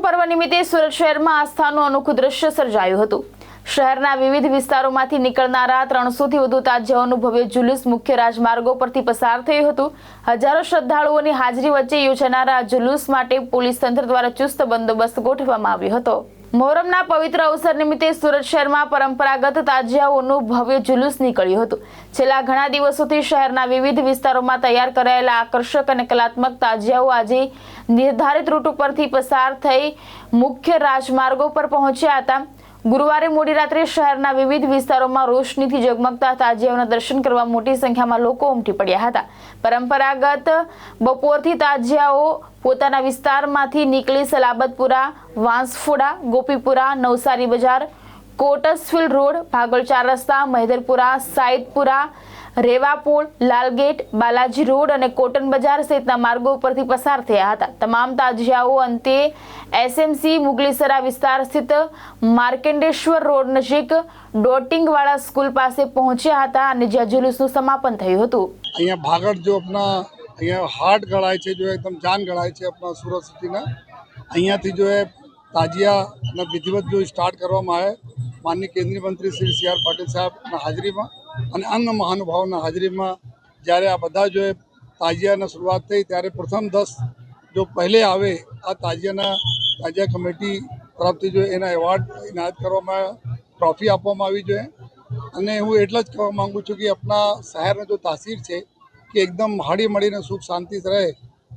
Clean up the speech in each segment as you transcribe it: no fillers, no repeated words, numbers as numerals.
પર્વ નિમિત્તે સુરત શહેરમાં આસ્થાનું અનોખું દ્રશ્ય સર્જાયું હતું। શહેરના વિવિધ વિસ્તારોમાંથી નીકળનારા 300થી વધુ તાજિયાઓનું ભવ્ય જુલુસ મુખ્ય રાજમાર્ગો પરથી પસાર થયું હતું। હજારો શ્રદ્ધાળુઓની હાજરી વચ્ચે યોજાનારા જુલુસ માટે પોલીસ તંત્ર દ્વારા ચુસ્ત બંદોબસ્ત ગોઠવવામાં આવ્યો હતો। મોહરમના પવિત્ર અવસર નિમિત્તે સુરત શહેરમાં પરંપરાગત તાજિયાઓનું ભવ્ય જુલુસ નીકળ્યું હતું। છેલ્લા ઘણા દિવસોથી શહેરના વિવિધ વિસ્તારોમાં તૈયાર કરાયેલા આકર્ષક અને કલાત્મક તાજિયાઓ આજે નિર્ધારિત રૂટ ઉપરથી પસાર થઈ મુખ્ય રાજમાર્ગો પર પહોંચ્યા હતા। ગુરુવારે મોડી રાત્રે શહેરના વિવિધ વિસ્તારોમાં રોશનીથી ઝગમગતા તાજિયાઓના દર્શન કરવા મોટી સંખ્યામાં લોકો ઉમટી પડ્યા હતા। પરંપરાગત બપોરથી તાજિયાઓ પોતાના વિસ્તારમાંથી નીકળી સલાબતપુરા, વાંસફોડા, ગોપીપુરા, નવસારી બજાર, કોટસફિલ્ડ રોડ, ભાગોળ 4 રસ્તા, મહેદરપુરા, સાઈદપુરા, રેવાપોળ, લાલગેટ, બાલાજી રોડ અને કોટન બજાર સહિતના માર્ગો પરથી પસાર થયા હતા। તમામ તાજિયાઓ અંતે એસએમસી મુગલીસરા વિસ્તાર સ્થિત માર્કેન્ડેશ્વર રોડ નજીક ડોટિંગવાળા સ્કૂલ પાસે પહોંચ્યા હતા અને જ્યાં જુલુસનું સમાપન થયું હતું। અહીંયા ભાગળ जो अपना અહીંયા हार्ट गड़ाए છે, जो एकदम जान गड़ाए છે अपना सूरत सिटीना। અહીંયાથી जो है તાજિયા વિધિવત जो સ્ટાર્ટ કરવામાં આવે માનનીય કેન્દ્રીય મંત્રી શ્રી CR પાટીલ સાહેબના હાજરીમાં અને અન્ય મહાનુભાવોના હાજરીમાં જ્યારે આ બધા જો તાજિયાની શરૂઆત થઈ ત્યારે પ્રથમ 10 જો પહેલે આવે આ તાજિયા કમિટી તરફથી જો એના એવોર્ડ ઇનાયત કરવામાં ટ્રોફી આપવામાં આવી જોઈએ। અને હું એટલા જ કહેવા માગું છું કે આપણા શહેરનો જો તાસીર છે કે એકદમ હાડી મળીને સુખ શાંતિ રહે,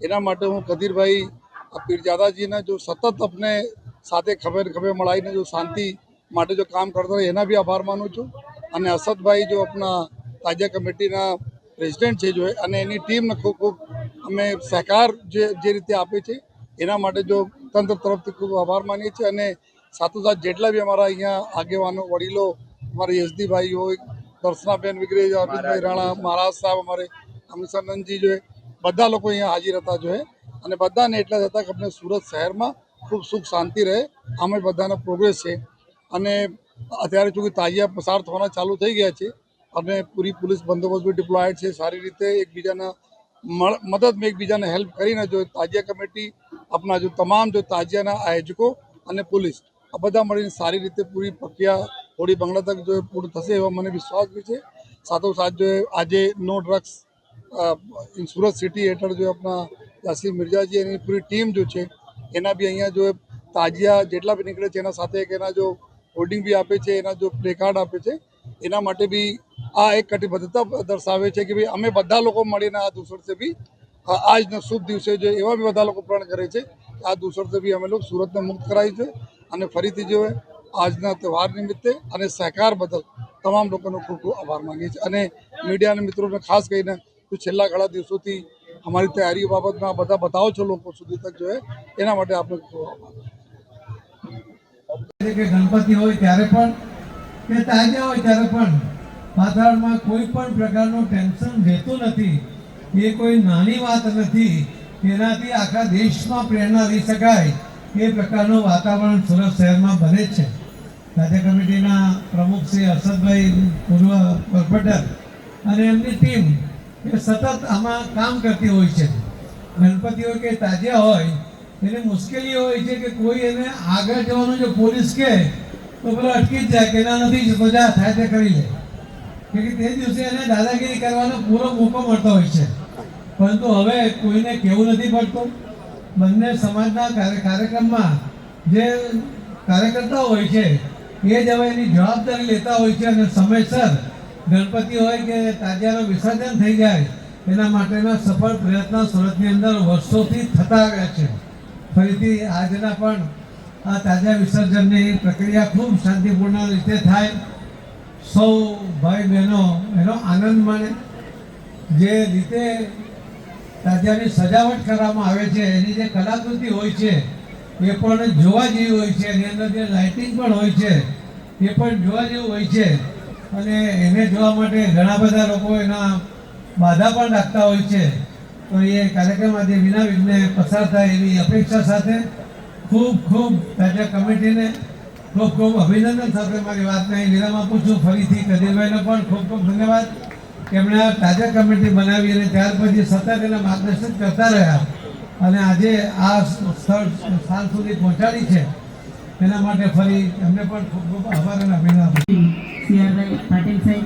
એના માટે હું કદીરભાઈ પીરજાદાજીના જો સતત अपने સાથે ખભે મળાઈને જો શાંતિ માટે જો કામ કરતા રહે એના બી આભાર માનું છું। અને અસદભાઈ જો આપણા તાજિયા કમિટીના પ્રેસિડેન્ટ છે જો અને એની ટીમને ખૂબ ખૂબ અમે સહકાર જે રીતે આપે છે એના માટે જો તંત્ર તરફથી ખૂબ આભાર માનીએ છીએ। અને સાથોસાથ જેટલા બી અમારા અહીંયા આગેવાનો વડીલો અમારે યશદીભાઈ હોય, દર્શનાબેન વગેરે, અમિતભાઈ રાણા, મહારાજ સાહેબ, અમારે અમિતાનંદજી જો બધા લોકો અહીંયા હાજર હતા જો અને બધાને એટલા જ હતા કે આપણે સુરત શહેરમાં ખૂબ સુખ શાંતિ રહે, અમે બધાનો પ્રોગ્રેસ છે। અને અત્યારે ચૂંકि તાજિયા પસાર થવાના ચાલુ થઈ ગયા છે અને પૂરી પોલીસ બંદોબસ્ત બી ડિપ્લોયડ છે। સારી રીતે એકબીજાના મદદમાં એકબીજાને હેલ્પ કરીને જો તાજિયા કમિટી આપણા જો તમામ જો તાજિયાના આયોજકો અને પોલીસ આ બધા મળીને સારી રીતે પૂરી પ્રક્રિયા થોડી બંગલા તક જો પૂર્ણ થશે એવો મને વિશ્વાસ બી છે। સાથોસાથ જો આજે no drugs in Surat city હેઠળ જો આપણા યાસીર મિર્જાજી એની પૂરી ટીમ જો છે એના બી અહીંયા જો તાજિયા જેટલા બી નીકળે છે એના સાથે એક એના જો હોર્ડિંગ બી આપે છે, એના જો પ્લે કાર્ડ આપે છે, એના માટે બી આ એક કટિબદ્ધતા દર્શાવે છે કે ભાઈ અમે બધા લોકો મળીને આ દૂષણથી બી આજના શુભ દિવસે જો એવા બી બધા લોકો પ્રણ કરે છે કે આ દૂષણથી બી અમે લોકો સુરતને મુક્ત કરાવી છે। અને ફરીથી જો આજના તહેવાર નિમિત્તે અને સહકાર બદલ તમામ લોકોનો ખૂબ ખૂબ આભાર માનીએ છીએ। અને મીડિયાના મિત્રોને ખાસ કરીને તો છેલ્લા ઘણા દિવસોથી અમારી તૈયારીઓ બાબતમાં બધા બતાવો છો લોકો સુધી તક જો એના માટે આપણે ખૂબ આભાર। કે ગણપતિ હોય ત્યારે પણ કે તાજિયા હોય ત્યારે પણ વાતાવરણમાં કોઈ પણ પ્રકારનું ટેન્શન રહેતું નથી। એ કોઈ નાની વાત નથી, તેનાથી આખા દેશમાં પ્રેરણા લઈ શકાય એ પ્રકારનું વાતાવરણ સુરત શહેરમાં બને છે। રાજ્ય કમિટીના પ્રમુખ શ્રી અરશદભાઈ પૂર્વ કોર્પોરેટર અને એમની ટીમ એ સતત આમાં કામ કરતી હોય છે। ગણપતિ હોય કે તાજિયા હોય એની મુશ્કેલી હોય છે કે કોઈ એને આગળ જવાનું જો પોલીસ કહે તો પેલો અટકી જ જાય કે ના નથી જતો, જા થાય તે કરી લે, કે તે દિવસે એને દાદાગીરી કરવાનો પૂરો મોકો મળતો હોય છે। પરંતુ હવે કોઈને કહેવું નથી પડતું। બંને સમાજના કાર્યક્રમમાં જે કાર્યકર્તાઓ હોય છે એ જ હવે એની જવાબદારી લેતા હોય છે અને સમયસર ગણપતિ હોય કે તાજિયાનું વિસર્જન થઈ જાય એના માટેના સફળ પ્રયત્નો સુરતની અંદર વર્ષોથી થતા આવ્યા છે। ફરીથી આજના પણ આ તાજિયા વિસર્જનની પ્રક્રિયા ખૂબ શાંતિપૂર્ણ રીતે થાય, સૌ ભાઈ બહેનો એનો આનંદ માણે। જે રીતે તાજિયાની સજાવટ કરવામાં આવે છે એની જે કલાકૃતિ હોય છે એ પણ જોવા જેવી હોય છે, એની અંદર જે લાઇટિંગ પણ હોય છે એ પણ જોવા જેવું હોય છે। અને એને જોવા માટે ઘણા બધા લોકો એના બાધા પણ રાખતા હોય છે। તો એ કાર્યક્રમ આજે વિના વિઘ્ને પસાર થાય એવી અપેક્ષા સાથે ખૂબ ખૂબ તાજિયા કમિટીને ખૂબ ખૂબ અભિનંદન સાથે મારી વાતને વિરામ આપું છું। ફરીથી કદીરભાઈને પણ ખૂબ ખૂબ ધન્યવાદ કે એમણે આ તાજિયા કમિટી બનાવી અને ત્યાર પછી સતત એને માર્ગદર્શન કરતા રહ્યા અને આજે આ સ્થળ સ્થાન સુધી પહોંચાડી છે એના માટે ફરી એમને પણ ખૂબ ખૂબ આભાર અને અભિનંદન. સીઆરભાઈ પાટીલ સાહેબ,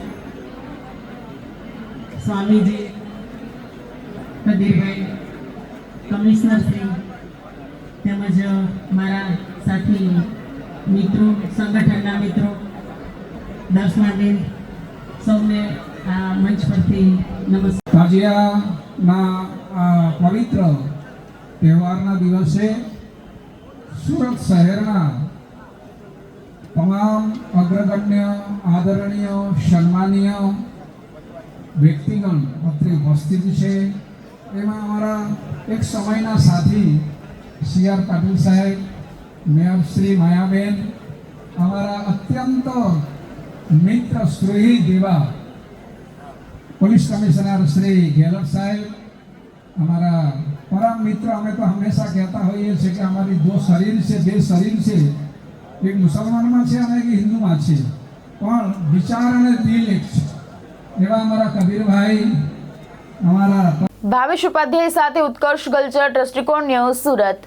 સ્વામીજી, કદીરભાઈ, કમિશનર શ્રી તેમજ મારા સાથી મિત્રો, સંગઠનના મિત્રો, દર્શનાબેન, સૌને આ મંચ પરથી નમસ્કાર. તાજિયાના આ પવિત્ર તહેવારના દિવસે સુરત શહેરના તમામ અગ્રગણ્ય, આદરણીય, સન્માનીય વ્યક્તિગણ અત્રે ઉપસ્થિત છે. એમાં અમારા એક સમયના સાથી સી.આર. પાટીલ સાહેબ, મેયર શ્રી માયાબેન, અમારા અત્યંત મિત્ર સ્નેહી દેવા પોલીસ કમિશનર શ્રી ગેહલોત સાહેબ, અમારા પરમ મિત્ર. અમે તો હંમેશા કહેતા હોઈએ છીએ કે અમારી દો શરીર છે, બે શરીર છે, એક મુસલમાનમાં છે અને એક હિન્દુમાં છે, પણ વિચાર અને દિલ એક છે. એવા અમારા કબીરભાઈ, અમારા ભાવેશ ઉપાધ્યાય સાથે ઉત્કર્ષ ગલચર, દ્રષ્ટિકોણ ન્યૂઝ, સુરત.